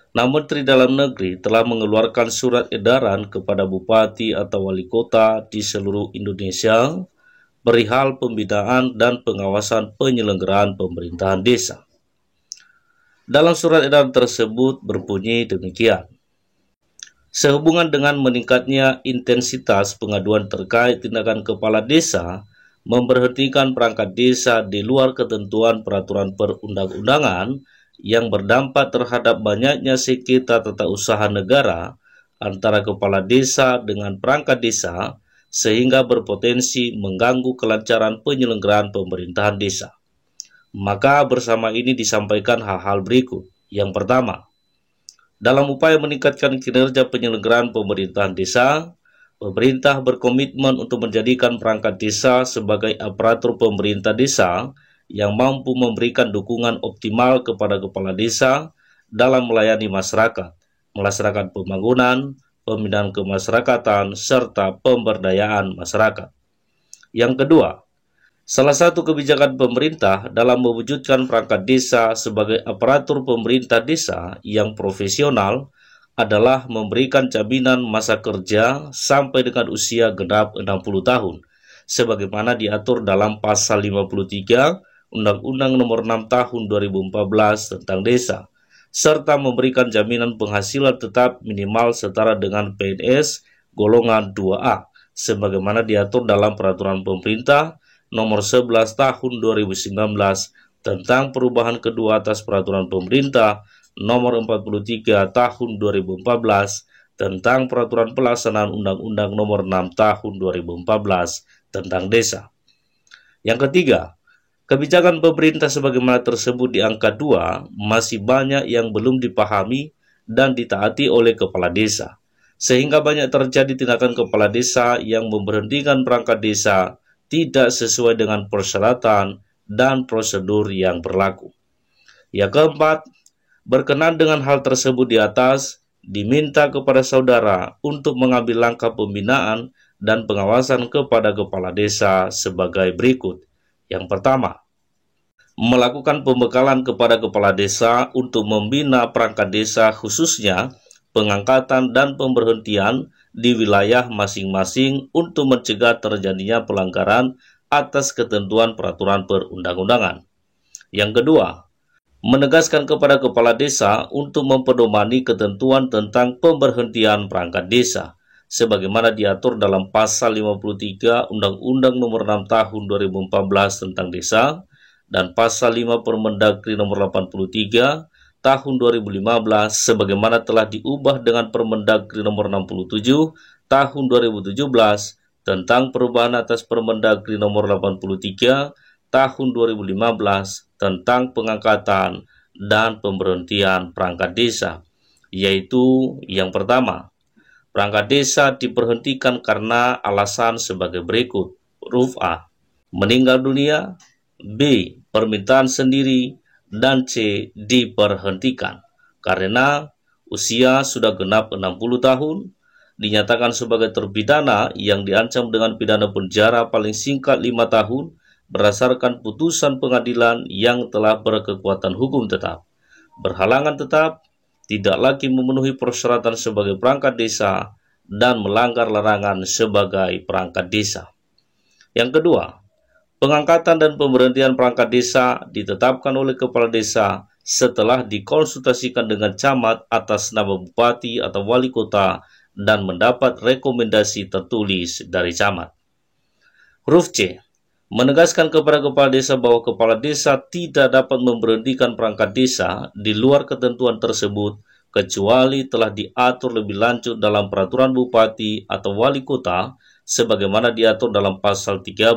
Nah, Menteri Dalam Negeri telah mengeluarkan surat edaran kepada bupati atau wali kota di seluruh Indonesia perihal pembinaan dan pengawasan penyelenggaraan pemerintahan desa. Dalam surat edaran tersebut berbunyi demikian. Sehubungan dengan meningkatnya intensitas pengaduan terkait tindakan kepala desa memberhentikan perangkat desa di luar ketentuan peraturan perundang-undangan yang berdampak terhadap banyaknya sengketa tata usaha negara antara kepala desa dengan perangkat desa sehingga berpotensi mengganggu kelancaran penyelenggaraan pemerintahan desa. Maka bersama ini disampaikan hal-hal berikut. Yang pertama, dalam upaya meningkatkan kinerja penyelenggaraan pemerintahan desa, pemerintah berkomitmen untuk menjadikan perangkat desa sebagai aparatur pemerintah desa yang mampu memberikan dukungan optimal kepada kepala desa dalam melayani masyarakat, melaksanakan pembangunan, pembinaan kemasyarakatan, serta pemberdayaan masyarakat. Yang kedua, salah satu kebijakan pemerintah dalam mewujudkan perangkat desa sebagai aparatur pemerintah desa yang profesional adalah memberikan jaminan masa kerja sampai dengan usia genap 60 tahun, sebagaimana diatur dalam pasal 53 Undang-Undang Nomor 6 Tahun 2014 tentang Desa, serta memberikan jaminan penghasilan tetap minimal setara dengan PNS golongan 2A, sebagaimana diatur dalam Peraturan Pemerintah Nomor 11 Tahun 2019 tentang perubahan kedua atas Peraturan Pemerintah Nomor 43 Tahun 2014 tentang Peraturan Pelaksanaan Undang-Undang Nomor 6 Tahun 2014 tentang Desa. Yang ketiga, kebijakan pemerintah sebagaimana tersebut di angka 2 masih banyak yang belum dipahami dan ditaati oleh kepala desa, sehingga banyak terjadi tindakan kepala desa yang memberhentikan perangkat desa tidak sesuai dengan persyaratan dan prosedur yang berlaku. Yang keempat, berkenan dengan hal tersebut di atas, diminta kepada saudara untuk mengambil langkah pembinaan dan pengawasan kepada kepala desa sebagai berikut. Yang pertama, melakukan pembekalan kepada kepala desa untuk membina perangkat desa khususnya pengangkatan dan pemberhentian di wilayah masing-masing untuk mencegah terjadinya pelanggaran atas ketentuan peraturan perundang-undangan. Yang kedua, menegaskan kepada kepala desa untuk mempedomani ketentuan tentang pemberhentian perangkat desa sebagaimana diatur dalam pasal 53 Undang-Undang Nomor 6 Tahun 2014 tentang Desa dan pasal 5 Permendagri Nomor 83 Tahun 2015 sebagaimana telah diubah dengan Permendagri Nomor 67 Tahun 2017 tentang perubahan atas Permendagri Nomor 83 Tahun 2015 tentang pengangkatan dan pemberhentian perangkat desa, yaitu yang pertama, perangkat desa diberhentikan karena alasan sebagai berikut. Huruf A, meninggal dunia, B, permintaan sendiri, dan C, diberhentikan karena usia sudah genap 60 tahun, dinyatakan sebagai terpidana yang diancam dengan pidana penjara paling singkat 5 tahun berdasarkan putusan pengadilan yang telah berkekuatan hukum tetap, berhalangan tetap, tidak lagi memenuhi persyaratan sebagai perangkat desa, dan melanggar larangan sebagai perangkat desa. Yang kedua, pengangkatan dan pemberhentian perangkat desa ditetapkan oleh kepala desa setelah dikonsultasikan dengan camat atas nama bupati atau wali kota dan mendapat rekomendasi tertulis dari camat. Huruf C, menegaskan kepada kepala desa bahwa kepala desa tidak dapat memberhentikan perangkat desa di luar ketentuan tersebut kecuali telah diatur lebih lanjut dalam peraturan bupati atau wali kota sebagaimana diatur dalam pasal 13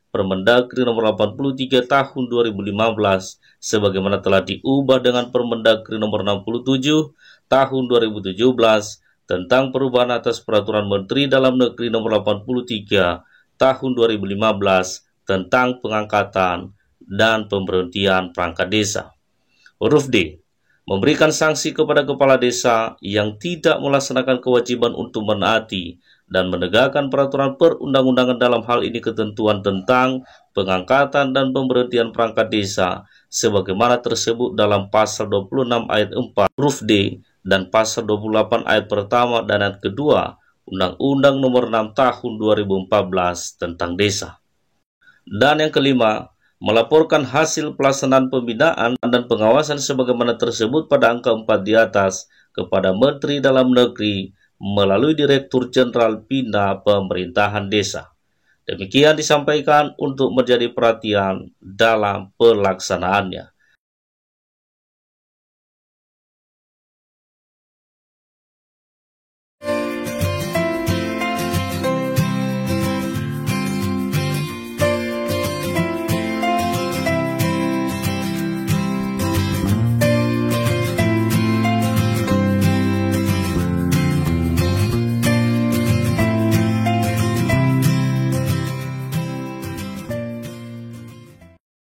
Permendagri Nomor 83 Tahun 2015 sebagaimana telah diubah dengan Permendagri Nomor 67 Tahun 2017 tentang perubahan atas Peraturan Menteri Dalam Negeri Nomor 83 Tahun 2015 tentang pengangkatan dan pemberhentian perangkat desa. Huruf D, memberikan sanksi kepada kepala desa yang tidak melaksanakan kewajiban untuk menaati dan menegakkan peraturan perundang-undangan dalam hal ini ketentuan tentang pengangkatan dan pemberhentian perangkat desa sebagaimana tersebut dalam pasal 26 ayat 4 huruf D dan pasal 28 ayat pertama dan ayat kedua Undang-Undang Nomor 6 Tahun 2014 tentang Desa. Dan yang kelima, melaporkan hasil pelaksanaan pembinaan dan pengawasan sebagaimana tersebut pada angka 4 di atas kepada Menteri Dalam Negeri melalui Direktur Jenderal Bina Pemerintahan Desa. Demikian disampaikan untuk menjadi perhatian dalam pelaksanaannya.